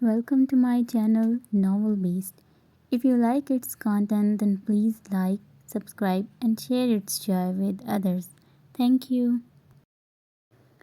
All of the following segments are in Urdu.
Welcome to my channel Novel Beast. If you like its content, then please like, subscribe, and share its joy with others. Thank you.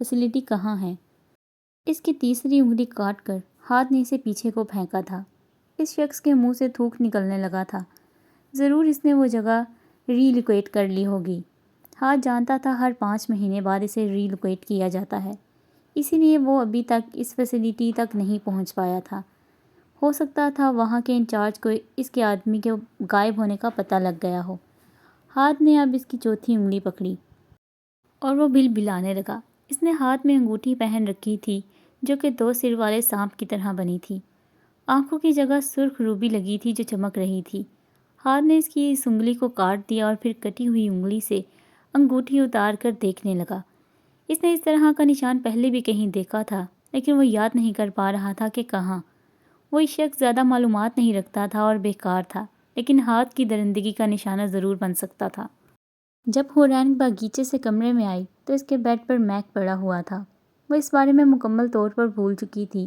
Facility کہاں ہے؟ اس کی تیسری انگلی کاٹ کر ہاتھ نے اسے پیچھے کو پھینکا تھا۔ اس شخص کے منہ سے تھوک نکلنے لگا تھا۔ ضرور اس نے وہ جگہ ری لوکیٹ کر لی ہوگی۔ ہاتھ جانتا تھا ہر 5 مہینے بعد اسے ری لوکیٹ کیا جاتا ہے، اسی لیے وہ ابھی تک اس فیسلٹی تک نہیں پہنچ پایا تھا۔ ہو سکتا تھا وہاں کے انچارج کو اس کے آدمی کے غائب ہونے کا پتہ لگ گیا ہو۔ ہاتھ نے اب اس کی چوتھی انگلی پکڑی اور وہ بل بلانے لگا۔ اس نے ہاتھ میں انگوٹھی پہن رکھی تھی جو کہ 2 سر والے سانپ کی طرح بنی تھی۔ آنکھوں کی جگہ سرخ روبی لگی تھی جو چمک رہی تھی۔ ہاتھ نے اس کی اس انگلی کو کاٹ دیا اور پھر کٹی ہوئی انگلی سے انگوٹھی اتار کر دیکھنے لگا۔ اس نے اس طرح کا نشان پہلے بھی کہیں دیکھا تھا، لیکن وہ یاد نہیں کر پا رہا تھا کہ کہاں۔ وہ اس شخص زیادہ معلومات نہیں رکھتا تھا اور بیکار تھا، لیکن ہاتھ کی درندگی کا نشانہ ضرور بن سکتا تھا۔ جب ہورین باغیچے سے کمرے میں آئی تو اس کے بیڈ پر میک پڑا ہوا تھا۔ وہ اس بارے میں مکمل طور پر بھول چکی تھی۔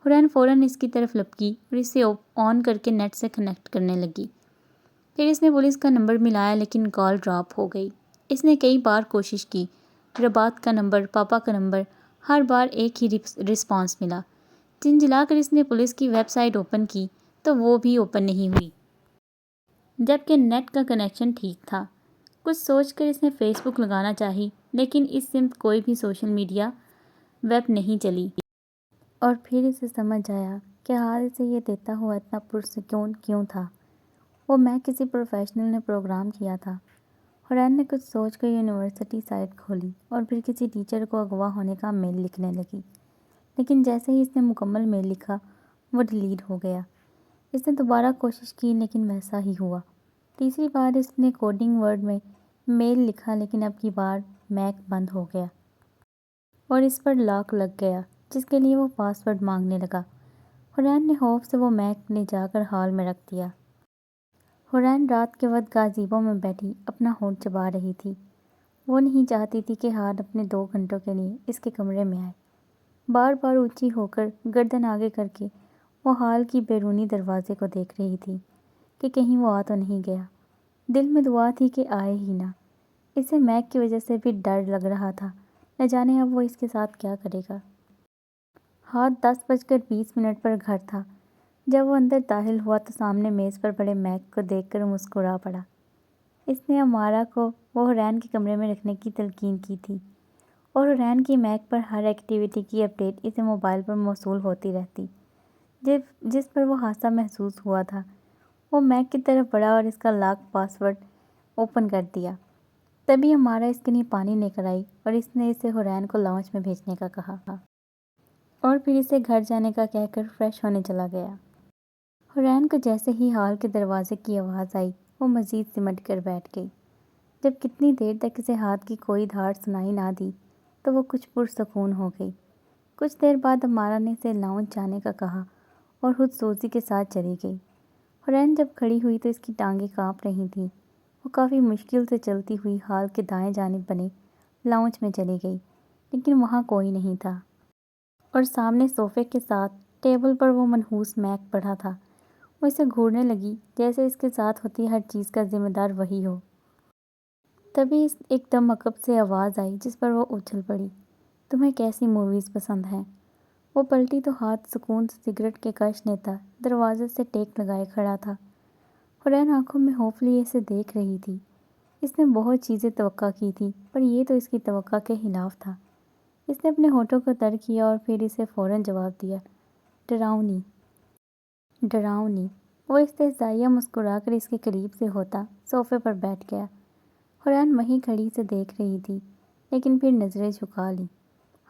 ہورین فوراً اس کی طرف لپکی اور اسے آن کر کے نیٹ سے کنیکٹ کرنے لگی۔ پھر اس نے پولیس کا نمبر ملایا لیکن کال ڈراپ ہو گئی۔ اس نے کئی بار کوشش کی، ربات کا نمبر، پاپا کا نمبر، ہر بار ایک ہی رسپانس ملا۔ جھنجھلا کر اس نے پولیس کی ویب سائٹ اوپن کی تو وہ بھی اوپن نہیں ہوئی، جبکہ نیٹ کا کنیکشن ٹھیک تھا۔ کچھ سوچ کر اس نے فیس بک لگانا چاہی، لیکن اس سمت کوئی بھی سوشل میڈیا ویب نہیں چلی، اور پھر اسے سمجھ آیا کہ حال اسے یہ دیتا ہوا اتنا پرسکون کیوں تھا۔ وہ میں کسی پروفیشنل نے پروگرام کیا تھا۔ ہورین نے کچھ سوچ کر یونیورسٹی سائٹ کھولی اور پھر کسی ٹیچر کو اغوا ہونے کا میل لکھنے لگی، لیکن جیسے ہی اس نے مکمل میل لکھا وہ ڈیلیٹ ہو گیا۔ اس نے دوبارہ کوشش کی لیکن ویسا ہی ہوا۔ تیسری بار اس نے کوڈنگ ورڈ میں میل لکھا لیکن اب کی بار میک بند ہو گیا اور اس پر لاک لگ گیا، جس کے لیے وہ پاس ورڈ مانگنے لگا۔ ہورین نے خوف سے وہ میک لے جا کر ہال میں رکھ دیا۔ ہورین رات کے وقت گازیبو میں بیٹھی اپنا ہونٹ چبا رہی تھی۔ وہ نہیں چاہتی تھی کہ ہال اپنے 2 گھنٹوں کے لیے اس کے کمرے میں آئے۔ بار بار اونچی ہو کر گردن آگے کر کے وہ ہال کی بیرونی دروازے کو دیکھ رہی تھی کہ کہیں وہ آ تو نہیں گیا۔ دل میں دعا تھی کہ آئے ہی نہ۔ اسے میک کی وجہ سے بھی ڈر لگ رہا تھا، نہ جانے اب وہ اس کے ساتھ کیا کرے گا۔ ہاتھ 10:20 پر گھر تھا۔ جب وہ اندر داخل ہوا تو سامنے میز پر پڑے میک کو دیکھ کر مسکرا پڑا۔ اس نے امارا کو وہ ہورین کے کمرے میں رکھنے کی تلقین کی تھی، اور ہورین کی میک پر ہر ایکٹیویٹی کی اپڈیٹ اسے موبائل پر موصول ہوتی رہتی۔ جس پر وہ حادثہ محسوس ہوا تھا، وہ میک کی طرف بڑھا اور اس کا لاک پاس ورڈ اوپن کر دیا۔ تبھی امارا اس کے لیے پانی لے کر آئی اور اس نے اسے ہورین کو لاؤنج میں بھیجنے کا کہا، اور پھر اسے گھر جانے کا کہہ کر فریش ہونے چلا گیا۔ ہورین کو جیسے ہی ہال کے دروازے کی آواز آئی وہ مزید سمٹ کر بیٹھ گئی۔ جب کتنی دیر تک اسے ہاتھ کی کوئی دھاڑ سنائی نہ دی تو وہ کچھ پرسکون ہو گئی۔ کچھ دیر بعد امارا نے اسے لاؤنج جانے کا کہا اور خود سوزی کے ساتھ چلی گئی۔ ہورین جب کھڑی ہوئی تو اس کی ٹانگیں کانپ رہی تھیں۔ وہ کافی مشکل سے چلتی ہوئی ہال کے دائیں جانب بنے لاؤنج میں چلی گئی، لیکن وہاں کوئی نہیں تھا، اور سامنے صوفے کے ساتھ ٹیبل پر وہ منحوس میک پڑا تھا۔ وہ اسے گھورنے لگی جیسے اس کے ساتھ ہوتی ہر چیز کا ذمہ دار وہی ہو۔ تبھی ایک دم عقب سے آواز آئی جس پر وہ اچھل پڑی، تمہیں کیسی موویز پسند ہیں؟ وہ پلٹی تو ہاتھ سکون سے سگریٹ کے کش نیتا دروازے سے ٹیک لگائے کھڑا تھا۔ ہورین آنکھوں میں خوف لیے اسے دیکھ رہی تھی۔ اس نے بہت چیزیں توقع کی تھی پر یہ تو اس کی توقع کے خلاف تھا۔ اس نے اپنے ہونٹوں کو تر کیا اور پھر اسے فوراً جواب دیا، ڈراؤنی، ڈراؤنی۔ وہ استہزائیہ مسکرا کر اس کے قریب سے ہوتا صوفے پر بیٹھ گیا۔ ہورین وہیں کھڑی سے دیکھ رہی تھی، لیکن پھر نظریں جھکا لیں۔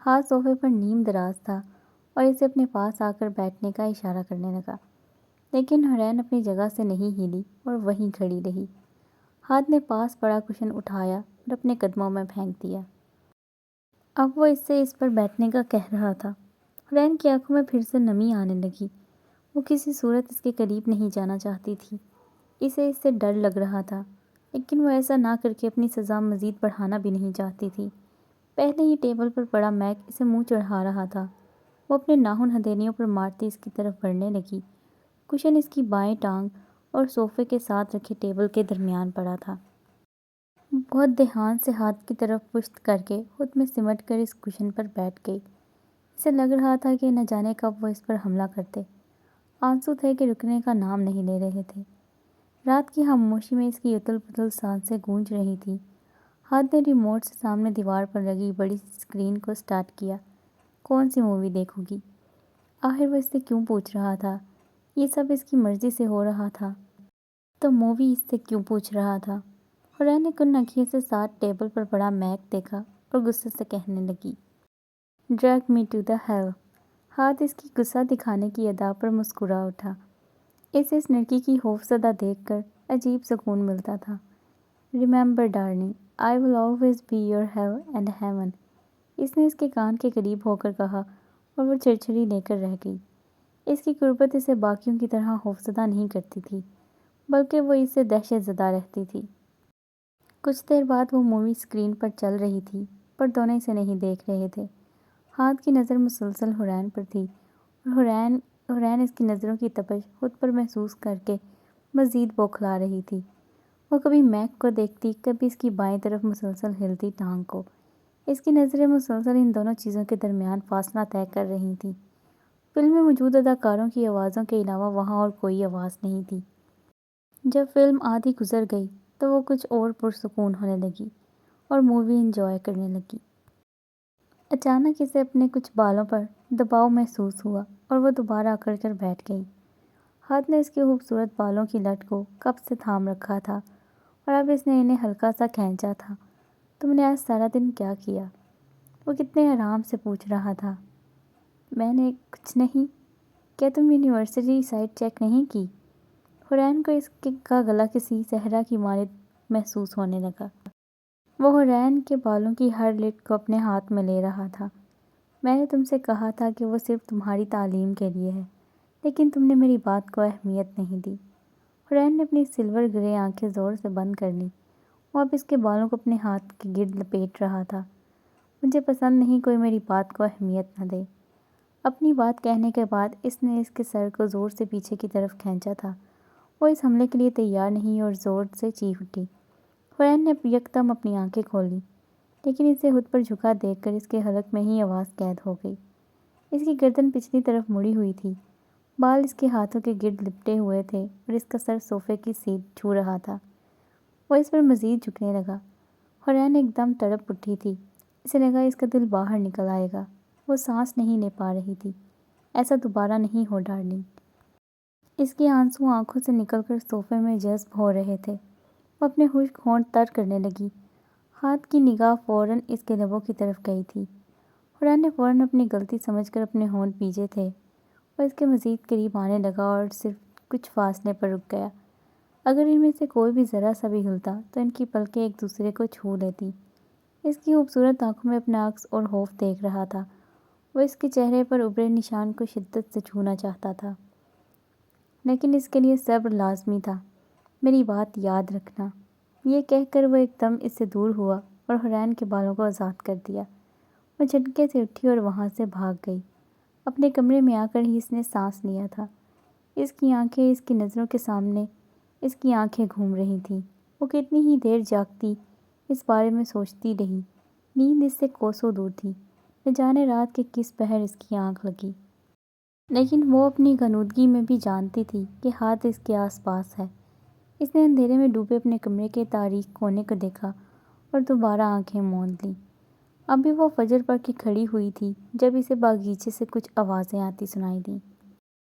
ہاتھ صوفے پر نیم دراز تھا اور اسے اپنے پاس آ کر بیٹھنے کا اشارہ کرنے لگا، لیکن ہورین اپنی جگہ سے نہیں ہلی اور وہیں کھڑی رہی۔ ہاتھ نے پاس پڑا کشن اٹھایا اور اپنے قدموں میں پھینک دیا۔ اب وہ اس سے اس پر بیٹھنے کا کہہ رہا تھا۔ ہورین کی آنکھوں میں پھر سے نمی آنے لگی۔ وہ کسی صورت اس کے قریب نہیں جانا چاہتی تھی۔ اسے اس سے ڈر لگ رہا تھا، لیکن وہ ایسا نہ کر کے اپنی سزا مزید بڑھانا بھی نہیں چاہتی تھی۔ پہلے ہی ٹیبل پر پڑا میک اسے منہ چڑھا رہا تھا۔ وہ اپنے ناخن ہتھیلیوں پر مارتی اس کی طرف بڑھنے لگی۔ کشن اس کی بائیں ٹانگ اور صوفے کے ساتھ رکھے ٹیبل کے درمیان پڑا تھا۔ بہت دھیان سے ہاتھ کی طرف پشت کر کے خود میں سمٹ کر اس کشن پر بیٹھ گئی۔ اسے لگ رہا تھا کہ نہ جانے کب وہ اس پر حملہ کرتے۔ آنسو تھے کہ رکنے کا نام نہیں لے رہے تھے۔ رات کی خاموشی میں اس کی اتل پتل سانسیں گونج رہی تھیں۔ ہاتھ نے ریموٹ سے سامنے دیوار پر لگی بڑی اسکرین کو سٹارٹ کیا۔ کون سی مووی دیکھو گی؟ آخر وہ اس سے کیوں پوچھ رہا تھا؟ یہ سب اس کی مرضی سے ہو رہا تھا تو مووی اس سے کیوں پوچھ رہا تھا؟ حورین نے کن آنکھوں سے ساتھ ٹیبل پر پڑا میک دیکھا اور غصے سے کہنے لگی، drag me to the hell. ہاتھ اس کی غصہ دکھانے کی ادا پر مسکرا اٹھا۔ اسے اس لڑکی کی خوفزدہ دیکھ کر عجیب سکون ملتا تھا۔ Remember darling, I will always be your hell and heaven. اس نے اس کے کان کے قریب ہو کر کہا اور وہ چھڑچھڑی لے کر رہ گئی۔ اس کی قربت اسے باقیوں کی طرح خوفزدہ نہیں کرتی تھی، بلکہ وہ اس سے دہشت زدہ رہتی تھی۔ کچھ دیر بعد وہ مووی اسکرین پر چل رہی تھی، پر دونوں اسے نہیں دیکھ رہے تھے۔ ہاتھ کی نظر مسلسل حورین پر تھی اور حورین اس کی نظروں کی تپش خود پر محسوس کر کے مزید بوکھلا رہی تھی۔ وہ کبھی میک کو دیکھتی، کبھی اس کی بائیں طرف مسلسل ہلتی ٹانگ کو۔ اس کی نظریں مسلسل ان دونوں چیزوں کے درمیان فاصلہ طے کر رہی تھیں۔ فلم میں موجود اداکاروں کی آوازوں کے علاوہ وہاں اور کوئی آواز نہیں تھی۔ جب فلم آدھی گزر گئی تو وہ کچھ اور پرسکون ہونے لگی اور مووی انجوائے کرنے لگی۔ اچانک اسے اپنے کچھ بالوں پر دباؤ محسوس ہوا اور وہ دوبارہ اکڑ کر بیٹھ گئی۔ ہاتھ نے اس کے خوبصورت بالوں کی لٹ کو کب سے تھام رکھا تھا اور اب اس نے انہیں ہلکا سا کھینچا تھا۔ تم نے آج سارا دن کیا کیا؟ وہ کتنے آرام سے پوچھ رہا تھا۔ میں نے کچھ نہیں۔ کیا تم یونیورسٹی سائٹ چیک نہیں کی؟ حورین کو اس کا گلا کسی صحرا کی مانند محسوس ہونے لگا۔ وہ حورین کے بالوں کی ہر لٹ کو اپنے ہاتھ میں لے رہا تھا۔ میں نے تم سے کہا تھا کہ وہ صرف تمہاری تعلیم کے لیے ہے، لیکن تم نے میری بات کو اہمیت نہیں دی۔ حورین نے اپنی سلور گرے آنکھیں زور سے بند کر لیں۔ وہ اب اس کے بالوں کو اپنے ہاتھ کے گرد لپیٹ رہا تھا۔ مجھے پسند نہیں کوئی میری بات کو اہمیت نہ دے۔ اپنی بات کہنے کے بعد اس نے اس کے سر کو زور سے پیچھے کی طرف کھینچا تھا۔ وہ اس حملے کے لیے تیار نہیں اور زور سے چیخ اٹھی۔ حورین نے یکدم اپنی آنکھیں کھولیں، لیکن اسے خود پر جھکا دیکھ کر اس کے حلق میں ہی آواز قید ہو گئی۔ اس کی گردن پچھلی طرف مڑی ہوئی تھی، بال اس کے ہاتھوں کے گرد لپٹے ہوئے تھے اور اس کا سر صوفے کی سیٹ چھو رہا تھا۔ وہ اس پر مزید جھکنے لگا۔ حورین ایک دم تڑپ اٹھی تھی۔ اسے لگا اس کا دل باہر نکل آئے گا۔ وہ سانس نہیں لے پا رہی تھی۔ ایسا دوبارہ نہیں ہو ڈارلنگ۔ اس کے آنسو آنکھوں سے نکل کر صوفے میں جذب ہو رہے تھے۔ وہ اپنے خشک ہونٹ تر کرنے لگی۔ ہاتھ کی نگاہ فوراً اس کے لبوں کی طرف گئی تھی۔ حورین نے فوراً اپنی غلطی سمجھ کر اپنے ہونٹ بھیجے تھے۔ وہ اس کے مزید قریب آنے لگا اور صرف کچھ فاصلے پر رک گیا۔ اگر ان میں سے کوئی بھی ذرا سا بھی ہلتا تو ان کی پلکیں ایک دوسرے کو چھو لیتی۔ اس کی خوبصورت آنکھوں میں اپنا عکس اور خوف دیکھ رہا تھا۔ وہ اس کے چہرے پر ابھرے نشان کو شدت سے چھونا چاہتا تھا، لیکن اس کے لیے صبر لازمی تھا۔ میری بات یاد رکھنا۔ یہ کہہ کر وہ ایک دم اس سے دور ہوا اور حورین کے بالوں کو آزاد کر دیا۔ وہ جھٹکے سے اٹھی اور وہاں سے بھاگ گئی۔ اپنے کمرے میں آ کر ہی اس نے سانس لیا تھا۔ اس کی آنکھیں اس کی نظروں کے سامنے اس کی آنکھیں گھوم رہی تھیں۔ وہ کتنی ہی دیر جاگتی اس بارے میں سوچتی رہی۔ نیند اس سے کوسوں دور تھی۔ نہ جانے رات کے کس پہر اس کی آنکھ لگی، لیکن وہ اپنی غنودگی میں بھی جانتی تھی کہ ہاتھ اس کے آس پاس ہے۔ اس نے اندھیرے میں ڈوبے اپنے کمرے کے تاریک کونے کو دیکھا اور دوبارہ آنکھیں موند لیں۔ ابھی وہ فجر پڑھ کے کھڑی ہوئی تھی جب اسے باغیچے سے کچھ آوازیں آتی سنائی دیں۔